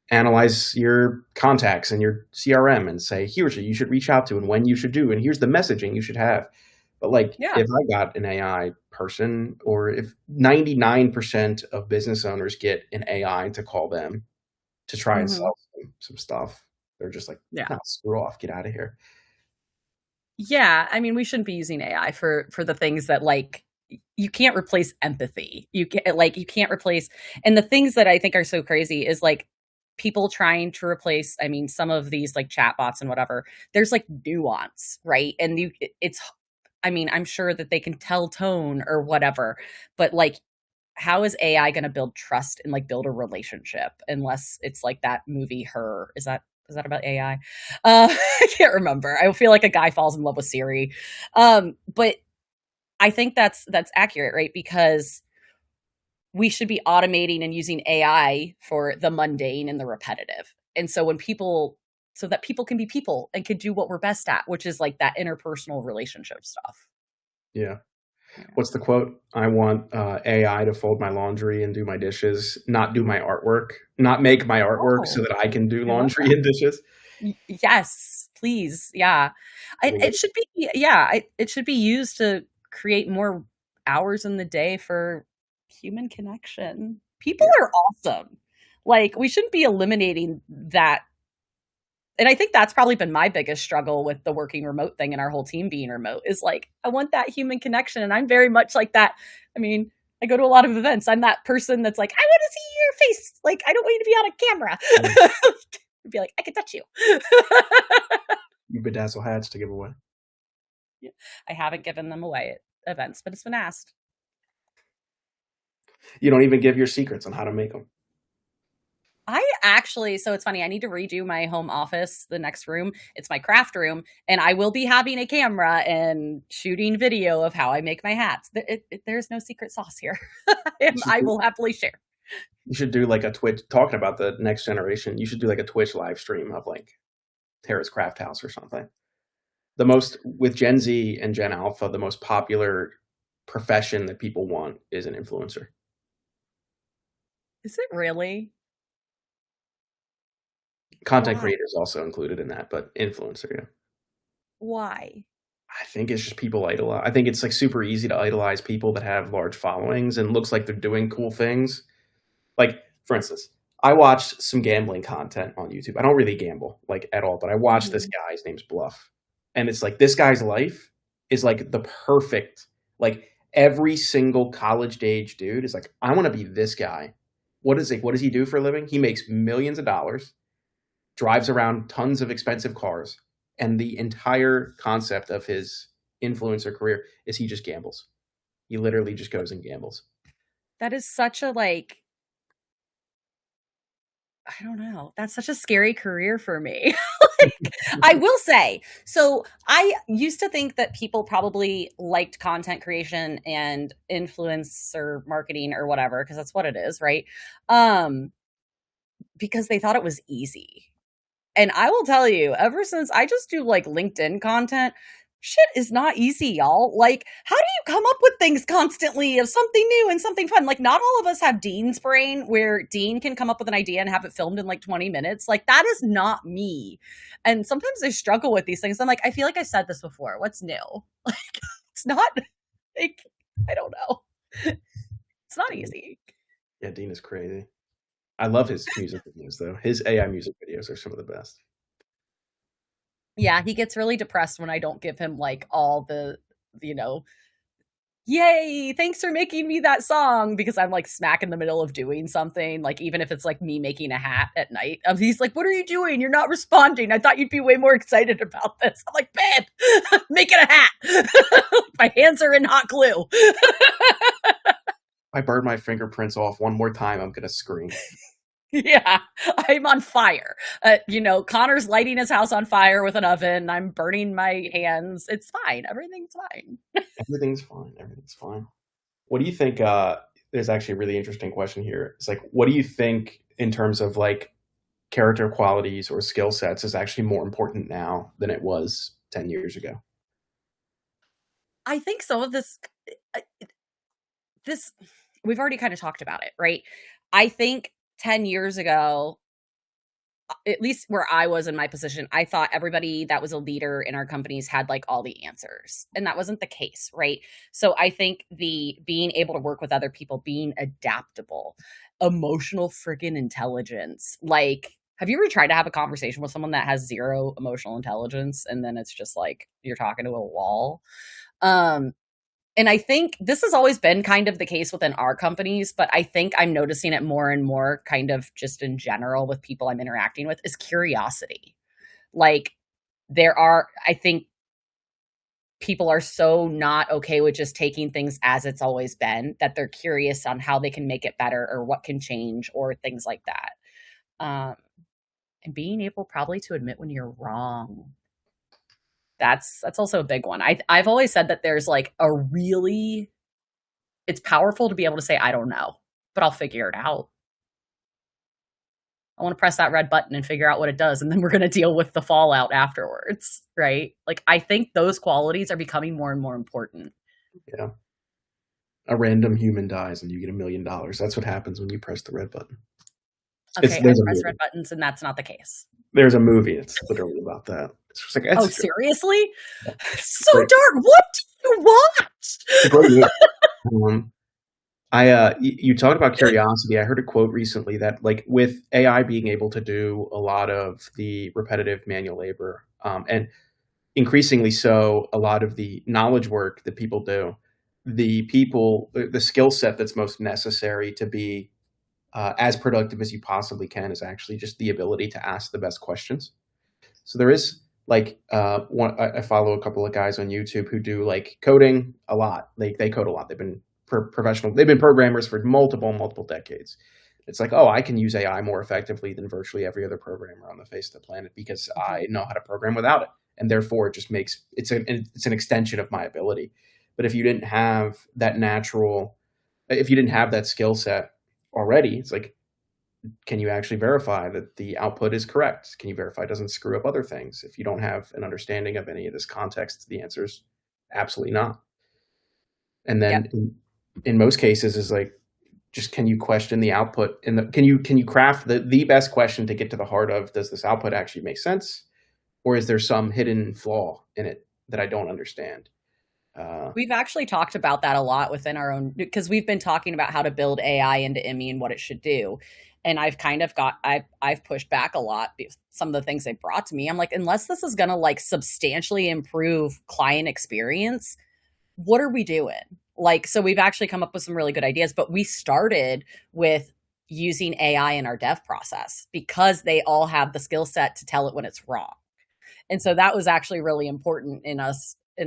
S1: analyze your contacts and your CRM and say, here's who you should reach out to and when you should do, and here's the messaging you should have. But like,
S2: yeah.
S1: if I got an AI person, or if 99% of business owners get an AI to call them to try and
S2: Hmm.
S1: sell some stuff, they're just like,
S2: Yeah.
S1: no, screw off, get out of here.
S2: Yeah, I mean, we shouldn't be using AI for the things that like you can't replace empathy. You can't replace, and the things that I think are so crazy is like people trying to replace, I mean, some of these like chatbots and whatever. There's like nuance, right? And it's, I mean, I'm sure that they can tell tone or whatever, but like how is AI going to build trust and like build a relationship unless it's like that movie Her? Is that about AI? I can't remember. I feel like a guy falls in love with Siri. But I think that's accurate, right? Because we should be automating and using AI for the mundane and the repetitive. And so so that people can be people and can do what we're best at, which is like that interpersonal relationship stuff.
S1: Yeah.
S2: Yeah.
S1: What's the quote? I want AI to fold my laundry and do my dishes, not do my artwork, not make my artwork so
S2: Oh,
S1: that I can do
S2: I love
S1: laundry
S2: that.
S1: and dishes.
S2: Yes, please. Yeah.
S1: I
S2: It
S1: mean,
S2: it should be, yeah, it should be used to create more hours in the day for human connection. People
S1: yeah,
S2: are awesome. Like, we shouldn't be eliminating that, and I think that's probably been my biggest struggle with the working remote thing and our whole team being remote is like, I want that human connection, and I'm very much like that. I mean, I go to a lot of events. I'm that person that's like, "I wanna see your face." Like, I don't want you to be on a
S1: yeah.
S2: camera. I'd be like, "I can touch you."
S1: You bedazzle hats to give away.
S2: Yeah. I haven't given them away at events, but it's been asked.
S1: You don't even give your secrets on how to make them.
S2: I actually, so it's funny, I need to redo my home office, the next room. It's my craft room, and I will be having a camera and shooting video of how I make my hats. There's no secret sauce here.
S1: You should
S2: I
S1: do,
S2: will happily share.
S1: you should do like a Twitch, talking about the next generation. You should do like a Twitch live stream of like Tara's Craft House or something. The most with Gen Z and Gen Alpha, the most popular profession that people want is an influencer.
S2: Is it really?
S1: Content
S2: Why?
S1: creators also included in that, but influencer, yeah.
S2: Why?
S1: I think it's just people idolize. I think it's like super easy to idolize people that have large followings and looks like they're doing cool things. Like, for instance, I watched some gambling content on YouTube. I don't really gamble like at all, but I watched this
S2: Mhm.
S1: guy. His name's Bluff, and it's like this guy's life is like the perfect. Like every single college age dude is like, I want to be this guy. What is it? What does he do for a living? He makes millions of dollars, drives around tons of expensive cars, and the entire concept of his influencer career is he just gambles. He literally just goes and gambles.
S2: That is such a like, I don't know. That's such a scary career for me. Like, I will say, so I used to think that people probably liked content creation and influencer marketing or whatever, because that's what it is, right? Um, because they thought it was easy. And I will tell you, ever since I just do like LinkedIn content, shit is not easy, y'all. Like, how do you come up with things constantly of something new and something fun? Like, not all of us have Dean's brain where Dean can come up with an idea and have it filmed in like 20 minutes. Like, that is not me. And sometimes I struggle with these things. I'm like, I feel like I said this before. What's new? Like, it's not like, I don't know. It's not easy.
S1: Yeah, Dean is crazy. I love his music videos though. His AI music videos are some of the best.
S2: Yeah, he gets really depressed when I don't give him like all the, you know, yay, thanks for making me that song, because I'm like smack in the middle of doing something, like even if it's like me making a hat at night. He's like, what are you doing? You're not responding. I thought you'd be way more excited about this. I'm like, babe, making a hat. My hands are in hot glue.
S1: I burn my fingerprints off one more time, I'm gonna scream.
S2: Yeah, I'm on fire. Connor's lighting his house on fire with an oven. I'm burning my hands. It's fine. Everything's fine.
S1: Everything's fine. Everything's fine. What do you think? There's actually a really interesting question here. It's like, what do you think in terms of like character qualities or skill sets is actually more important now than it was 10 years ago?
S2: I think some of uh, this, we've already kind of talked about it, right? I think 10 years ago, at least where I was in my position, I thought everybody that was a leader in our companies had like all the answers. And that wasn't the case, right? So I think the being able to work with other people, being adaptable, emotional friggin' intelligence. Like, have you ever tried to have a conversation with someone that has zero emotional intelligence and then it's just like you're talking to a wall? Um, and I think this has always been kind of the case within our companies, but I think I'm noticing it more and more kind of just in general with people I'm interacting with is curiosity. Like I think people are so not okay with just taking things as it's always been that they're curious on how they can make it better or what can change or things like that. Um, and being able probably to admit when you're wrong. That's also a big one. I've always said that there's like it's powerful to be able to say, I don't know, but I'll figure it out. I want to press that red button and figure out what it does. And then we're going to deal with the fallout afterwards. Right. Like, I think those qualities are becoming more and more important.
S1: Yeah. A random human dies and you get $1 million. That's what happens when you press the red button.
S2: Okay. I press red buttons and that's not the case.
S1: There's a movie. It's literally about that. It's just like,
S2: oh, seriously? Yeah. So great. Dark. What do you watch?
S1: It's a great movie. You talked about curiosity. I heard a quote recently that like with AI being able to do a lot of the repetitive manual labor, and increasingly so a lot of the knowledge work that people do, the skill set that's most necessary to be as productive as you possibly can is actually just the ability to ask the best questions. So there is like I follow a couple of guys on YouTube who do like coding a lot. They code a lot. They've been professional. They've been programmers for multiple decades. It's like, oh, I can use AI more effectively than virtually every other programmer on the face of the planet because I know how to program without it, and therefore it just makes it's an extension of my ability. But if you didn't have that skill set already, it's like, can you actually verify that the output is correct? Can you verify it doesn't screw up other things? If you don't have an understanding of any of this context, the answer is absolutely not. And then in most cases is like, just can you question the output and can you craft the best question to get to the heart of, does this output actually make sense? Or is there some hidden flaw in it that I don't understand?
S2: We've actually talked about that a lot within our own, because we've been talking about how to build AI into Immy and what it should do. And I've kind of I've pushed back a lot. Some of the things they brought to me, I'm like, unless this is going to like substantially improve client experience, what are we doing? Like, so we've actually come up with some really good ideas, but we started with using AI in our dev process because they all have the skill set to tell it when it's wrong. And so that was actually really important in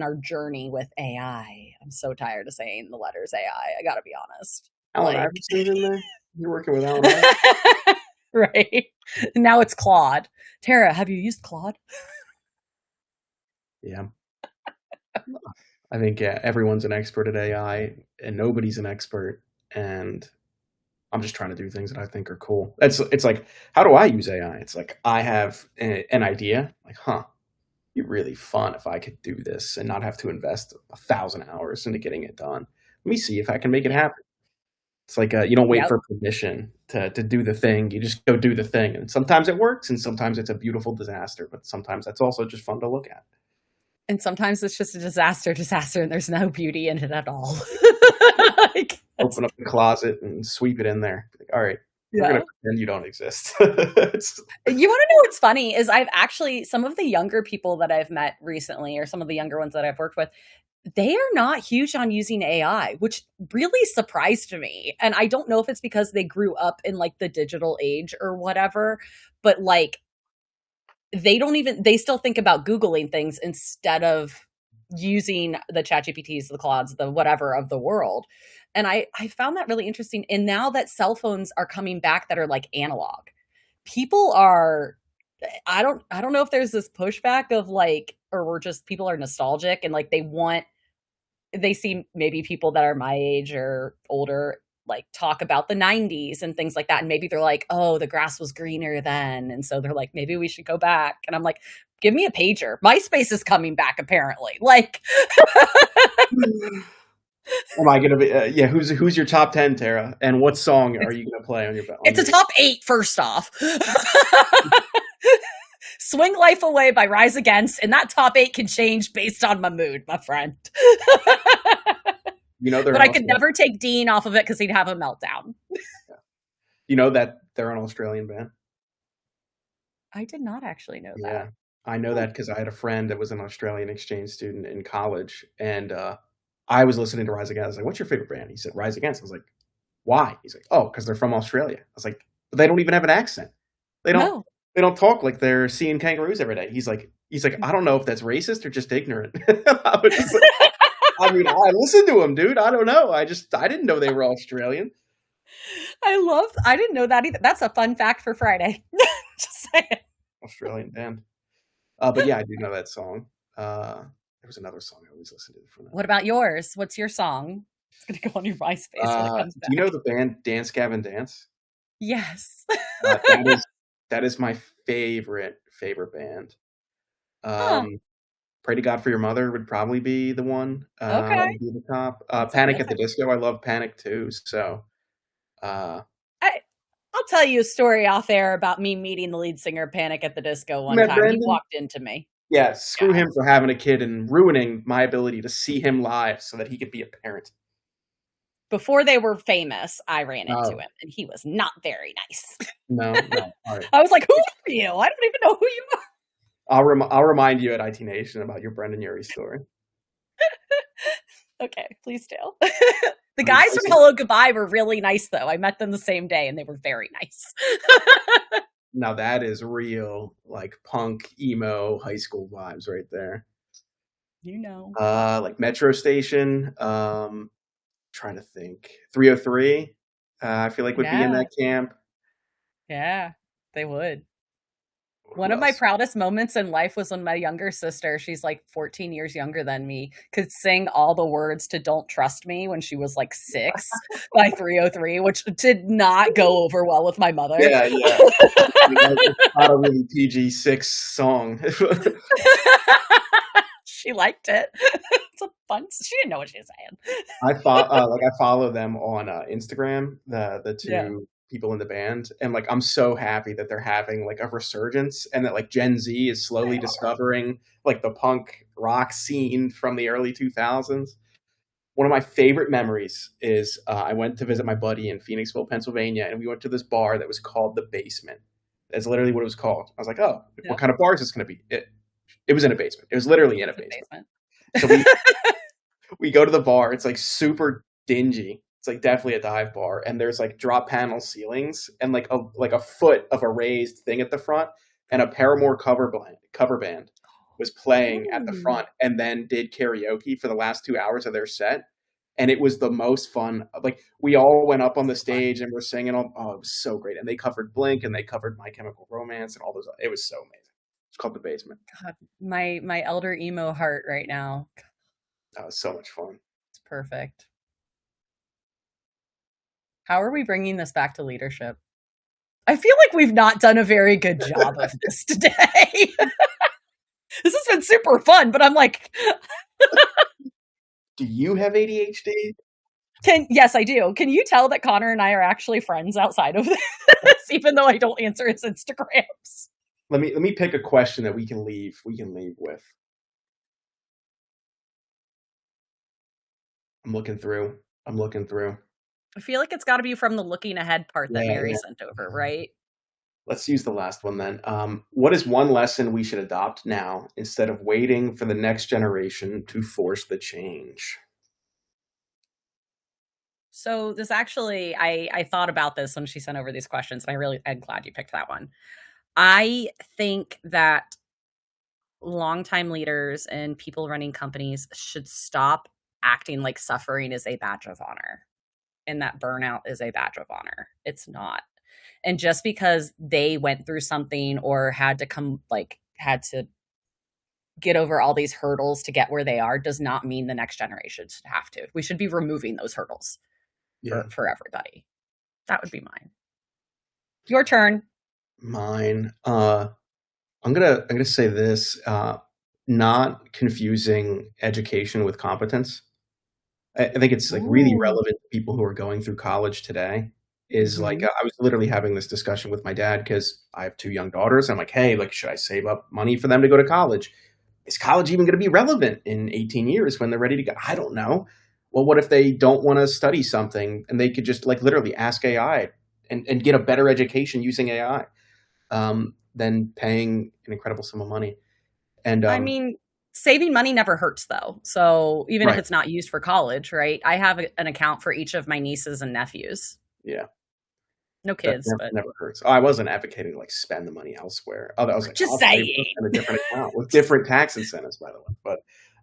S2: our journey with AI. I'm so tired of saying the letters AI. I got to be honest.
S1: Alan Iverson's in there? You're working with Alan
S2: Right. Now it's Claude. Tara, have you used Claude?
S1: Yeah. I think everyone's an expert at AI and nobody's an expert. And I'm just trying to do things that I think are cool. It's like, how do I use AI? It's like, I have an idea, like, it'd be really fun if I could do this and not have to invest 1,000 hours into getting it done. Let me see if I can make it happen. It's like you don't wait for permission to do the thing. You just go do the thing. And sometimes it works and sometimes it's a beautiful disaster, but sometimes that's also just fun to look at.
S2: And sometimes it's just a disaster and there's no beauty in it at all.
S1: Open up the closet and sweep it in there. Like, all right, we're going to pretend you don't exist.
S2: You want to know what's funny is I've actually, some of the younger people that I've met recently, or some of the younger ones that I've worked with, They are not huge on using AI, which really surprised me. And I don't know if it's because they grew up in like the digital age or whatever, but like they still think about Googling things instead of using the ChatGPTs, the Claudes, the whatever of the world. And I found that really interesting. And now that cell phones are coming back that are like analog, people are I don't know if there's this pushback of like, or we're just people are nostalgic and like they see maybe people that are my age or older like talk about the 90s and things like that, and maybe they're like, oh, the grass was greener then, and so they're like, maybe we should go back. And I'm like, give me a pager. MySpace is coming back apparently, like.
S1: Am I gonna be? Yeah. Who's your top 10, Tara? And what song are
S2: it's,
S1: you gonna play on
S2: it's a
S1: your?
S2: top 8 first off. Swing Life Away by Rise Against, and that top 8 can change based on my mood, my friend.
S1: You know they're
S2: But
S1: an
S2: I could
S1: Australian.
S2: never take Dean off of it because he'd have a meltdown.
S1: You know that they're an Australian band.
S2: I did not actually know that.
S1: Yeah, I know
S2: Hmm.
S1: that because I had a friend that was an Australian exchange student in college, and I was listening to Rise Against. I was like, "What's your favorite band?" He said, "Rise Against." I was like, "Why?" He's like, "Oh, because they're from Australia." I was like, "But they don't even have an accent. They don't.
S2: No.
S1: They don't talk like they're seeing kangaroos every day." He's like, "I don't know if that's racist or just ignorant." I was just like, I mean, I listened to him, dude. I don't know. I didn't know they were Australian.
S2: I didn't know that either. That's a fun fact for Friday. Just saying.
S1: Australian band. But yeah, I do know that song. Uh, there was another song I always listened to from them.
S2: What about yours? What's your song? It's gonna go on your MySpace when it comes
S1: Do you know
S2: back.
S1: the band Dance Gavin Dance?
S2: Yes.
S1: That is that is my favorite band.
S2: Huh.
S1: Um, Pray to God for Your Mother would probably be the one that
S2: Okay.
S1: would be the top. Panic
S2: That's
S1: at the
S2: a
S1: Disco, I love Panic too. So uh,
S2: I I'll tell you a story off air about me meeting the lead singer of Panic at the Disco
S1: you
S2: one
S1: met
S2: time. He
S1: Brandon?
S2: walked into me.
S1: Yeah,
S2: Yeah.
S1: screw him for having a kid and ruining my ability to see him live so that he could be a parent.
S2: Before they were famous, I ran into
S1: Oh
S2: him and he was not very nice.
S1: no, no. All right.
S2: I was like, "Who are you? I don't even know who you are."
S1: I'll remind you at IT Nation about your Brendan Urie story.
S2: Okay, please do. The
S1: I mean,
S2: guys from
S1: Tyson,
S2: Hello Goodbye were really nice though. I met them the same day and they were very nice.
S1: now that is real, like punk emo high school vibes right there.
S2: You know.
S1: Like Metro Station. Trying to think. 303. I feel like would be in
S2: Yeah.
S1: that camp.
S2: Yeah. They would. One
S1: Who
S2: of my
S1: else?
S2: proudest moments in life was when my younger sister, she's like 14 years younger than me, could sing all the words to Don't Trust Me when she was like 6 by 303, which did not go over well with my mother.
S1: Yeah, yeah. You know, it's not a really PG-6 song.
S2: She liked it. It's a fun. She didn't know what she was saying.
S1: I follow them on Instagram, the
S2: Yeah.
S1: two people in the band, and like I'm so happy that they're having like a resurgence, and that like Gen Z is slowly
S2: They are.
S1: discovering like the punk rock scene from the early 2000s. One of my favorite memories is I went to visit my buddy in Phoenixville, Pennsylvania, and we went to this bar that was called the Basement. That's literally what it was called. I was like, "Oh, what
S2: Yep.
S1: kind of bar is this going to be?" It was in a basement. It was literally in a
S2: It's a
S1: basement.
S2: basement.
S1: So we go to the bar. It's like super dingy. It's like definitely a dive bar, and there's like drop panel ceilings and like a foot of a raised thing at the front, and a Paramore cover band was playing at the
S2: Ooh.
S1: front, and then did karaoke for the last 2 hours of their set, and it was the most fun. Like we all went up on the
S2: So fun.
S1: stage and we're singing. Oh, it was so great, and they covered Blink and they covered My Chemical Romance and all those. It was so amazing. It's called the Basement.
S2: God, my elder emo heart right now.
S1: That was so much fun.
S2: It's perfect. How are we bringing this back to leadership? I feel like we've not done a very good job of this today. This has been super fun, but I'm like,
S1: Do you have ADHD?
S2: yes, I do. Can you tell that Connor and I are actually friends outside of this, even though I don't answer his Instagrams?
S1: Let me pick a question that we can leave with. I'm looking through. I'm looking through.
S2: I feel like it's got to be from the looking ahead part that
S1: Yeah,
S2: Mary
S1: yeah.
S2: sent over, right?
S1: let's use the last one then. What is one lesson we should adopt now instead of waiting for the next generation to force the change?
S2: So this actually, I thought about this when she sent over these questions, and I'm glad you picked that one. I think that longtime leaders and people running companies should stop acting like suffering is a badge of honor and that burnout is a badge of honor. It's not. And just because they went through something or had to get over all these hurdles to get where they are does not mean the next generation should have to. We should be removing those hurdles
S1: Yeah.
S2: for everybody. That would be mine. Your turn.
S1: Mine. I'm gonna say this. Not confusing education with competence. I think it's like really
S2: Ooh.
S1: relevant to people who are going through college today. Is like
S2: Mhm.
S1: I was literally having this discussion with my dad because I have two young daughters. I'm like, hey, like, should I save up money for them to go to college? Is college even going to be relevant in 18 years when they're ready to go? I don't know. Well, what if they don't want to study something and they could just like literally ask AI and get a better education using AI than paying an incredible sum of money? And
S2: I mean, saving money never hurts though. So even if
S1: right,
S2: it's not used for college, right? I have an account for each of my nieces and nephews.
S1: yeah,
S2: No
S1: that
S2: kids,
S1: never,
S2: but
S1: never hurts. Oh, I wasn't advocating to like spend the money elsewhere. I was like,
S2: just
S1: I'll save this
S2: saying.
S1: in a different account with different tax incentives, by the way.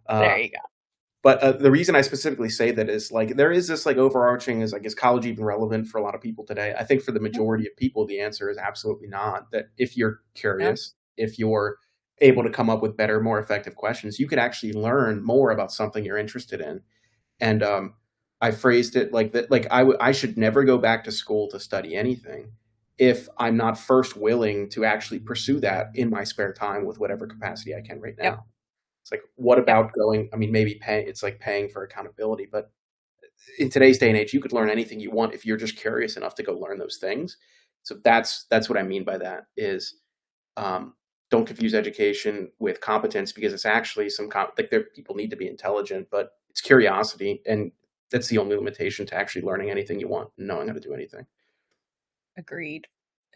S2: There
S1: Uh,
S2: you go.
S1: the reason I specifically say that is like there is this like overarching is like is college even relevant for a lot of people today? I think for the
S2: Yep.
S1: majority of people, the answer is absolutely not. That if you're
S2: Yep.
S1: curious, if you're able to come up with better, more effective questions, you can actually learn more about something you're interested in. And I phrased it like that, like I should never go back to school to study anything if I'm not first willing to actually pursue that in my spare time with whatever capacity I can right
S2: Yep.
S1: now. It's like, what
S2: Yep.
S1: about going? I mean, maybe pay. It's like paying for accountability, but in today's day and age, you could learn anything you want if you're just curious enough to go learn those things. So that's what I mean by that is um, don't confuse education with competence because it's actually like there people need to be intelligent, but it's curiosity, and that's the only limitation to actually learning anything you want and knowing how to do anything.
S2: Agreed.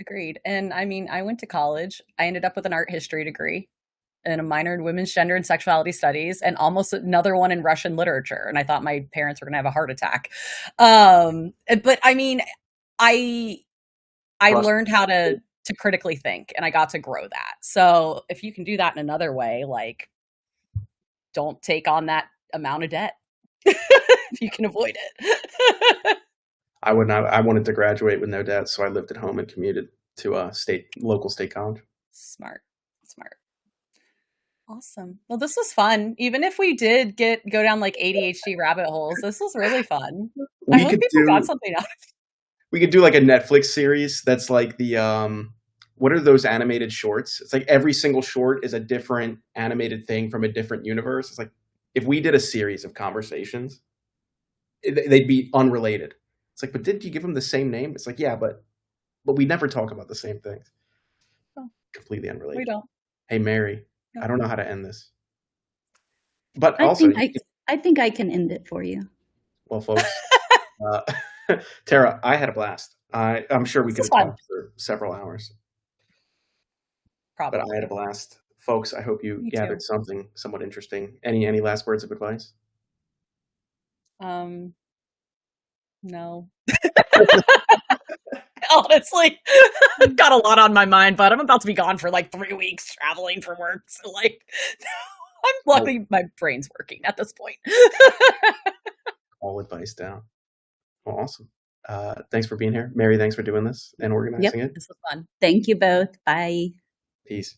S2: Agreed. And I mean, I went to college. I ended up with an art history degree and a minor in women's gender and sexuality studies and almost another one in Russian literature. And I thought my parents were going to have a heart attack. But I mean, I I
S1: Trust.
S2: learned how to critically think and I got to grow that. So if you can do that in another way, like don't take on that amount of debt if you can avoid it.
S1: I would not. I wanted to graduate with no debt, so I lived at home and commuted to a local state college.
S2: Smart. Smart. Awesome. Well, this was fun. Even if we did go down like ADHD rabbit holes, this was really fun. I
S1: We
S2: hope
S1: could
S2: people got
S1: do
S2: something out of
S1: we could do like a Netflix series that's like the what are those animated shorts? It's like every single short is a different animated thing from a different universe. It's like if we did a series of conversations, they'd be unrelated. It's like, but didn't you give them the same name? It's like, yeah, but we never talk about the same things.
S2: it.
S1: Completely
S2: We
S1: unrelated.
S2: don't.
S1: Hey Mary, I
S2: No.
S1: don't know how to end this. But
S3: I
S1: also,
S3: think I think I can end it for you.
S1: well, folks, uh, Tara, I had a blast. I'm sure we
S2: This
S1: could
S2: is
S1: have
S2: fun.
S1: talked for several hours, but I had a
S2: Probably.
S1: blast. Folks, I hope you
S2: Me too.
S1: gathered something somewhat interesting. Any last words of advice?
S2: Um, no. Honestly, I've got a lot on my mind, but I'm about to be gone for like 3 weeks traveling for work. So like I'm
S1: All,
S2: lucky my brain's working at this point.
S1: all advice down. Well, awesome. Thanks for being here, Mary. Thanks for doing this and
S3: Yep.
S1: organizing it.
S2: This was fun.
S3: Thank you both. Bye.
S1: Peace.